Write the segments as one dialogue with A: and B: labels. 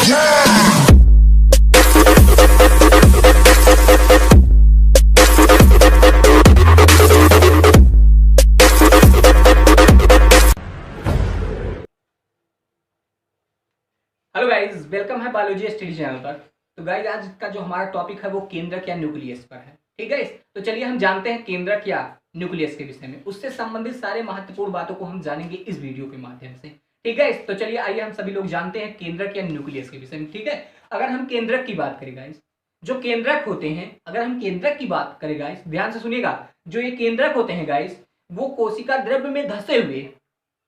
A: Hello guys, welcome है biology study channel पर। तो गाइस, आज का जो हमारा टॉपिक है वो केंद्रक या न्यूक्लियस पर है। ठीक है, तो चलिए हम जानते हैं केंद्रक या न्यूक्लियस के विषय में। उससे संबंधित सारे महत्वपूर्ण बातों को हम जानेंगे इस वीडियो के माध्यम से। ठीक है, तो चलिए आइए हम सभी लोग जानते हैं केंद्रक या न्यूक्लियस के विषय में। ठीक है, अगर हम केंद्रक की बात करें गाइस, जो केंद्रक होते हैं, अगर हम केंद्रक की बात करें गाइस, ध्यान से सुनिएगा, जो ये केंद्रक होते हैं गाइस, वो कोशिका द्रव्य में धसे हुए,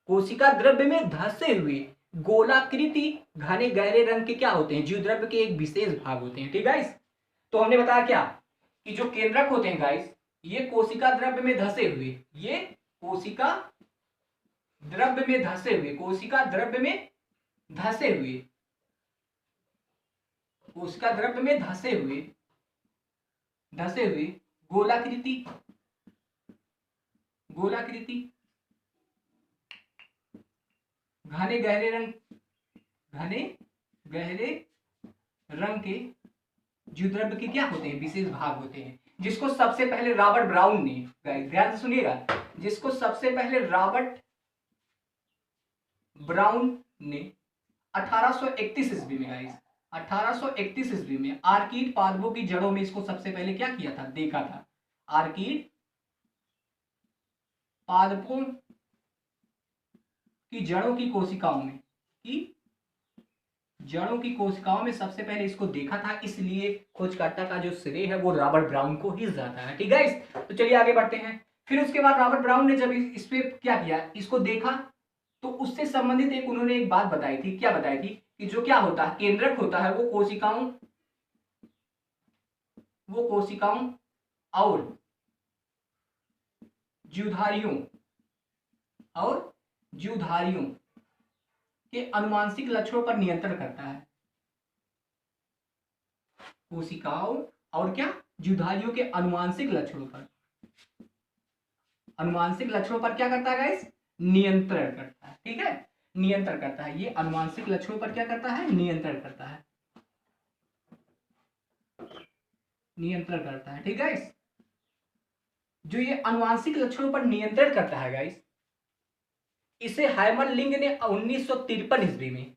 A: कोशिका द्रव्य में धसे हुए गोलाकृति घने गहरे रंग के क्या होते हैं, जीव द्रव्य के एक विशेष भाग होते हैं। ठीक है गाइस, तो हमने बताया क्या कि जो केंद्रक होते हैं गाइस, ये कोशिका द्रव्य में धसे हुए, ये कोशिका द्रव्य में धसे हुए, कोशिका द्रव्य में धसे हुए, कोशिका द्रव्य में धसे हुए, धसे हुए गोलाकृति, गोलाकृति घने गहरे रंग, घने गहरे रंग के जीव द्रव्य के क्या होते हैं, विशेष भाग होते हैं, जिसको सबसे पहले रॉबर्ट ब्राउन ने, ध्यान से सुनिएगा, जिसको सबसे पहले रॉबर्ट ब्राउन ने 1831 ईस्वी में, गाइस 1831 ईस्वी में आर्किड पादपों की जड़ों में इसको सबसे पहले क्या किया था, देखा था। आर्किड पादपों की जड़ों की कोशिकाओं में, की जड़ों की कोशिकाओं में सबसे पहले इसको देखा था, इसलिए खोजकर्ता का जो श्रेय है वो रॉबर्ट ब्राउन को ही जाता है। ठीक है, तो चलिए आगे बढ़ते हैं। फिर उसके बाद रॉबर्ट ब्राउन ने जब इस पे क्या किया, इसको देखा, तो उससे संबंधित एक उन्होंने एक बात बताई थी। क्या बताई थी कि जो क्या होता है, केंद्रक होता है वो कोशिकाओं और जीवधारियों के अनुवांशिक लक्षणों पर नियंत्रण करता है। कोशिकाओं और क्या, जीवधारियों के अनुवांशिक लक्षणों पर क्या करता है गाइस, नियंत्रण करता है। ठीक है, नियंत्रण करता है, ये अनुवांशिक लक्षणों पर क्या करता है, नियंत्रण करता है, नियंत्रण करता है। ठीक है, जो ये अनुवांशिक लक्षणों पर नियंत्रण करता है गाइस, इसे हाइमरलिंग ने 1953 ईस्वी में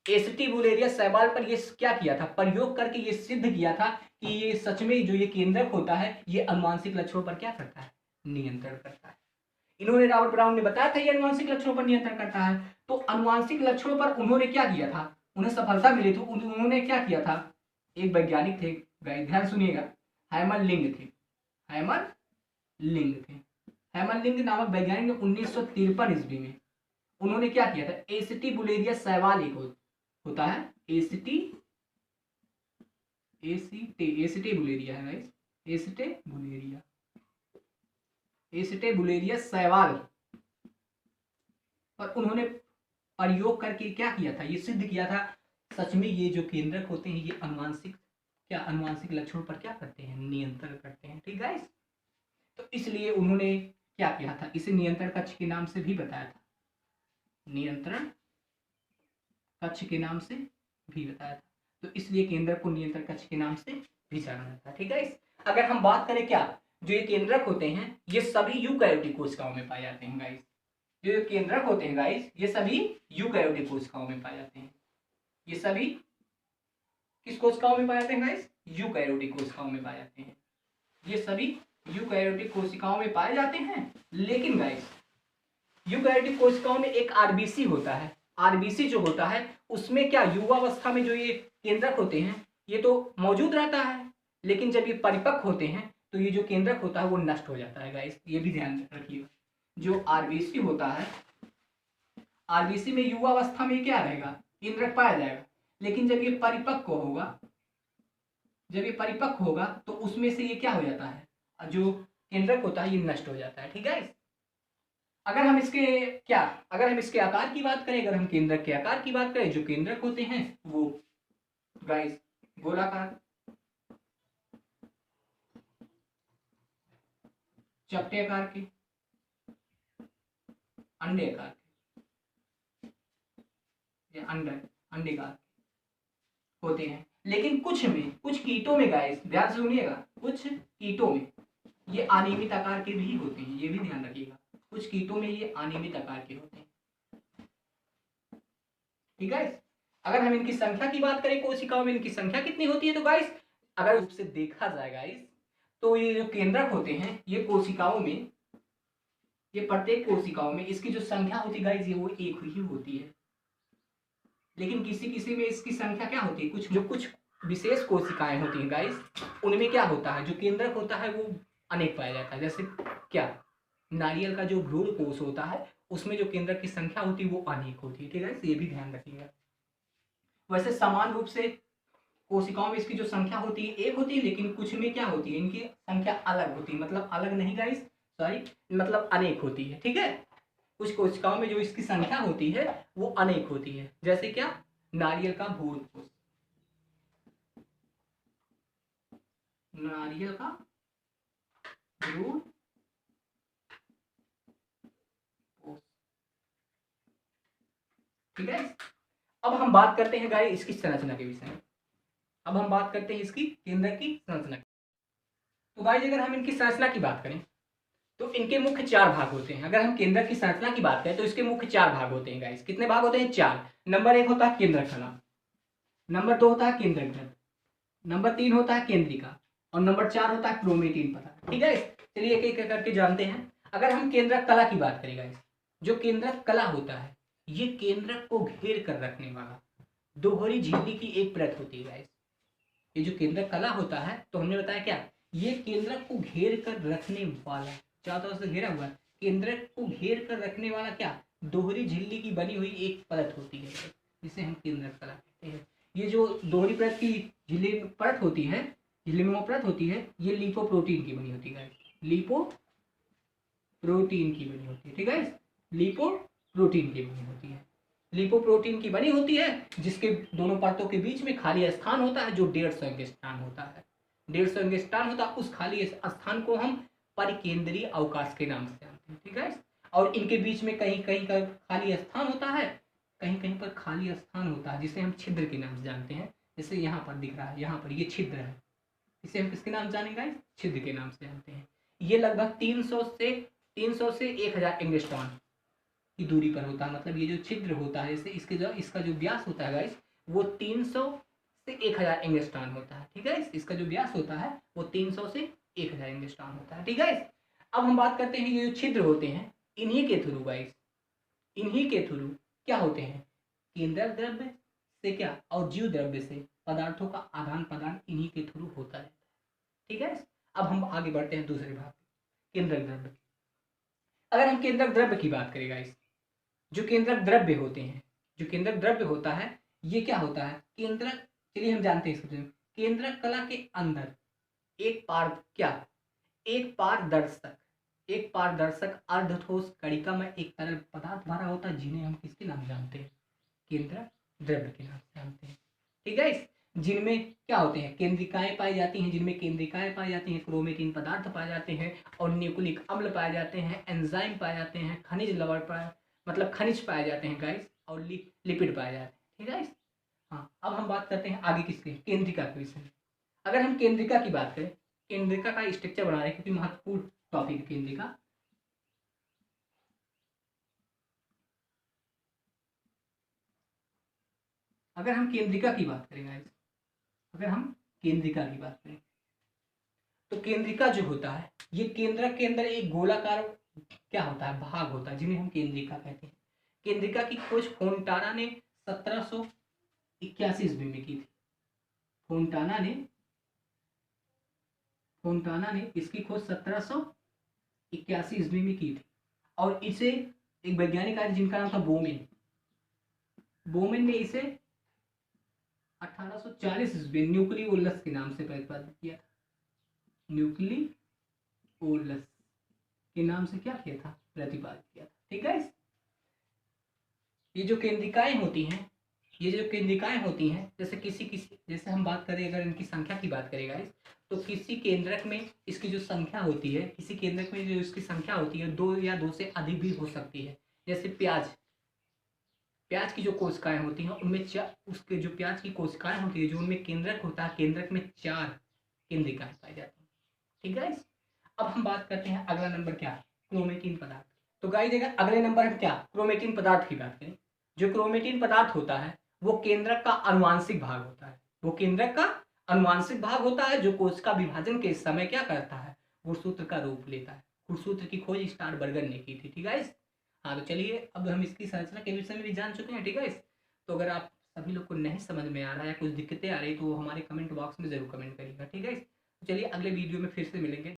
A: एसिटी बुलेरिया शैवाल पर ये क्या किया था, प्रयोग करके ये सिद्ध किया था कि ये सच में जो ये केंद्रक होता है ये अनुवांशिक लक्षणों पर क्या करता है, नियंत्रण करता है। इन्होंने, रॉबर्ट ब्राउन ने बताया था ये अनुवांशिक लक्षणों पर नियंत्रण करता है। तो अनुवांशिक लक्षणों पर उन्होंने क्या किया था, उन्हें सफलता मिली थी। उन्होंने क्या किया था, एक वैज्ञानिक थे, ध्यान सुनिएगा, हैमरलिंग थे, हैमरलिंग नामक वैज्ञानिक ने 1953 ईस्वी में उन्होंने क्या किया था, एसिटी बुलेरिया शैवाल एक होता है, एसिटे बुलेरिया है गाइस, एसिटे बुलेरिया शैवाल पर उन्होंने प्रयोग करके क्या किया था, ये सिद्ध किया था सच में ये जो केंद्रक होते हैं ये अनुवांशिक लक्षणों पर क्या करते हैं, नियंत्रण करते हैं। ठीक है, तो इसलिए उन्होंने क्या किया था, इसे नियंत्रण कक्ष के नाम से भी बताया था, नियंत्रण कक्ष के नाम से भी बताया था। तो इसलिए केंद्रक को नियंत्रण कक्ष के नाम से भी जाना जाता है। ठीक है, अगर हम बात करें क्या, जो ये केंद्रक होते हैं ये सभी यूकैरियोटिक कोशिकाओं में पाए जाते हैं गाइस। जो केंद्रक होते हैं गाइस ये सभी यूकैरियोटिक कोशिकाओं में पाए जाते हैं। ये सभी किस कोशिकाओं में पाए जाते हैं गाइस, यूकैरियोटिक कोशिकाओं में पाए जाते हैं। ये सभी यूकैरियोटिक कोशिकाओं में पाए जाते हैं। लेकिन गाइस यूकैरियोटिक कोशिकाओं में एक आरबीसी होता है, आरबीसी जो होता है उसमें क्या, युवावस्था में जो ये केंद्रक होते हैं ये तो मौजूद रहता है, लेकिन जब ये परिपक्व होते हैं तो ये जो केंद्रक होता है वो नष्ट हो जाता है गाइस, ये भी ध्यान रखिएगा। जो आरबीसी होता है, आरबीसी में युवावस्था में क्या रहेगा, केंद्रक पाया जाएगा, लेकिन जब ये परिपक्व होगा, तो उसमें से ये क्या हो जाता है, जो केंद्रक होता है ये नष्ट हो जाता है। ठीक है, अगर हम इसके आकार की बात करें, अगर हम केंद्रक के आकार की बात करें, जो केंद्रक होते हैं वो गाइस गोलाकार, चपटे आकार के, अंडे आकार के, या अंडेकार, होते हैं, लेकिन कुछ कीटों में गाइस ध्यान से सुनिएगा, कुछ कीटों में ये अनियमित आकार के भी होते हैं, ये भी ध्यान रखिएगा, कुछ कीटों में ये अनियमित आकार के होते हैं। ठीक है, अगर हम इनकी संख्या की बात करें, कोशिकाओं में इनकी संख्या कितनी होती है, तो गाइस अगर उससे देखा जाए गाइस, तो ये जो केंद्रक होते हैं ये कोशिकाओं में, ये प्रत्येक कोशिकाओं में इसकी जो संख्या होती है गाइस ये वो एक ही होती है, लेकिन किसी किसी में इसकी संख्या क्या होती है, कुछ विशेष कोशिकाएं होती हैं गाइस, उनमें क्या होता है, जो केंद्रक होता है वो अनेक पाया जाता है। जैसे क्या, नारियल का जो भ्रूण कोष होता है उसमें जो केंद्रक की संख्या होती है वो अनेक होती है। ठीक है, ये भी ध्यान रखिएगा। वैसे समान रूप से कोशिकाओं में इसकी जो संख्या होती है एक होती है, लेकिन कुछ में क्या होती है, इनकी संख्या अलग होती है, मतलब अलग नहीं गाइस, सॉरी, मतलब अनेक होती है। ठीक है, कुछ कोशिकाओं में जो इसकी संख्या होती है वो अनेक होती है। जैसे क्या, नारियल का भ्रूण कोष, नारियल का भ्रूण कोष। ठीक है, अब हम बात करते हैं गाइस इसकी संरचना के विषय में। अब हम बात करते हैं इसकी केंद्रक की संरचना। तो गाइस अगर हम इनकी संरचना की बात करें तो इनके मुख्य 4 भाग होते हैं। अगर हम केंद्रक की संरचना की बात करें तो इसके मुख्य 4 भाग होते हैं गाइस। कितने भाग होते हैं? 4। नंबर 1 होता है केंद्रक कला, नंबर 2 होता है केंद्रक द्रव्य, नंबर 3 होता है केंद्रिका, और नंबर 4 होता है क्रोमेटिन पदार्थ। ठीक है, चलिए एक एक करके जानते हैं। अगर हम केंद्रक कला की बात करें गाइस, जो केंद्रक कला होता है ये केंद्रक को घेर कर रखने वाला दोहरी झिल्ली की एक परत होती है गाइस। ये जो केंद्रक कला होता है, तो हमने बताया क्या, ये केंद्रक को घेर कर रखने वाला, चारों तरफ से घेरा हुआ है, केंद्रक को घेर कर रखने वाला क्या, दोहरी झिल्ली की बनी हुई एक परत होती है, जिसे हम केंद्रक कला कहते हैं। ये जो दोहरी परत की झिल्ली परत होती है, झिल्ली में वो परत होती है, ये लिपोप्रोटीन की बनी होती है, लिपोप्रोटीन की बनी होती है। ठीक है, लिपोप्रोटीन की बनी होती है, लिपोप्रोटीन की बनी होती है, जिसके दोनों परतों के बीच में खाली स्थान होता है जो 150 एंगस्ट्रॉम होता है। 150 एंगस्ट्रॉम होता है, उस खाली स्थान को हम परिकेंद्रीय अवकाश के नाम से जानते हैं। ठीक है, और इनके बीच में कहीं कहीं का खाली स्थान होता है, कहीं कहीं पर खाली स्थान होता है, जिसे हम छिद्र के नाम से जानते हैं। जैसे यहाँ पर दिख रहा है, यहाँ पर ये छिद्र है, इसे हम किसके नाम जानेंगे? छिद्र के नाम से जानते हैं। ये लगभग 300 से 1000 एंगस्ट्रॉम की दूरी पर होता है। मतलब ये जो छिद्र होता है, जैसे इसका जो व्यास होता है गाइस, वो 300 से 1000 एंगस्ट्रॉम होता है। ठीक है, इसका जो व्यास होता है वो 300 से 1000 एंगस्ट्रॉम होता है। ठीक है, अब हम बात करते हैं ये जो छिद्र होते हैं, इन्हीं के थ्रू गाइस, इन्हीं के थ्रू क्या होते हैं, केंद्रक द्रव्य से क्या और जीव द्रव्य से पदार्थों का आदान प्रदान इन्हीं के थ्रू होता है। ठीक है, अब हम आगे बढ़ते हैं दूसरे भाग, केंद्रक द्रव्य। अगर हम केंद्रक द्रव्य की बात करें गाइस, जो केंद्रक द्रव्य होते हैं, जो केंद्रक द्रव्य होता है ये क्या होता है, केंद्रक, चलिए हम जानते हैं इसको। केंद्रक कला के अंदर एक पारदर्शक अर्धठोस कणिका में एक तरल पदार्थ भरा होता है, जिन्हें हम किसके नाम जानते हैं? केंद्रक द्रव्य के नाम से जानते हैं। ठीक है, जिनमें क्या होते हैं, केंद्रिकाएं पाई जाती हैं, जिनमें केंद्रिकाएं पाई जाती हैं, क्रोमेटिन पदार्थ पाए जाते हैं, और न्यूक्लिक अम्ल पाए जाते हैं, एंजाइम पाए जाते हैं, खनिज लवण पाए, मतलब खनिज पाए जाते हैं गाइस, और लिपिड पाए जाते हैं। ठीक है, हाँ, अब हम बात करते हैं आगे किसके, केंद्रिका के विषय में। अगर हम केंद्रिका की बात करें, केंद्रिका का स्ट्रक्चर बना रहे हैं क्योंकि महत्वपूर्ण टॉपिक है केंद्रिका। अगर हम केंद्रिका की बात करें गाइस, अगर हम केंद्रिका की बात करें तो केंद्रिका जो होता है ये केंद्रक के अंदर एक गोलाकार क्या होता है, भाग होता है, जिन्हें हम केंद्रिका कहते हैं। केंद्रिका की खोज फोंटाना ने 1781 ईस्वी में की थी। फोंटाना ने इसकी खोज 1781 ईस्वी में की थी, और इसे एक वैज्ञानिक आए जिनका नाम था बोमेन ने इसे 1840 ईस्वी न्यूक्लियोलस के नाम से प्रतिपादित किया था। न्यूक्लियोलस के नाम से क्या किया था, प्रतिपादित किया था। ठीक है, ये जो केंद्रिकाएं होती हैं, जैसे हम बात करें, अगर इनकी संख्या की बात करें गाइस, तो किसी केंद्रक में इसकी जो संख्या होती है, किसी केंद्रक में जो इसकी संख्या होती है 2 या 2 से अधिक भी हो सकती है। जैसे प्याज प्याज की जो कोशिकाएं होती हैं उनमें उसके जो प्याज की कोशिकाएं होती है, जो उनमें केंद्रक होता है, केंद्रक में 4 केंद्रिकाएं पाई जाती हैं। ठीक है गाइस। अब हम बात करते हैं अगला नंबर क्या है, क्रोमेटिन पदार्थ। तो गाइस देखा अगले नंबर हम क्या क्रोमेटिन पदार्थ की बात करें। जो क्रोमेटिन पदार्थ होता है वो केंद्रक का अनुवांशिक भाग होता है। वो केंद्रक का अनुवांशिक भाग होता है जो कोशिका विभाजन के समय क्या करता है, गुणसूत्र का रूप लेता है। गुणसूत्र की खोज स्टारबर्गर ने की थी। ठीक है। हाँ तो चलिए अब हम इसकी संरचना के विषय में भी जान चुके हैं। ठीक है। तो अगर आप सभी लोग को नहीं समझ में आ रहा है या कुछ दिक्कतें आ रही तो हमारे कमेंट बॉक्स में जरूर कमेंट करिएगा। ठीक है। चलिए अगले वीडियो में फिर से मिलेंगे।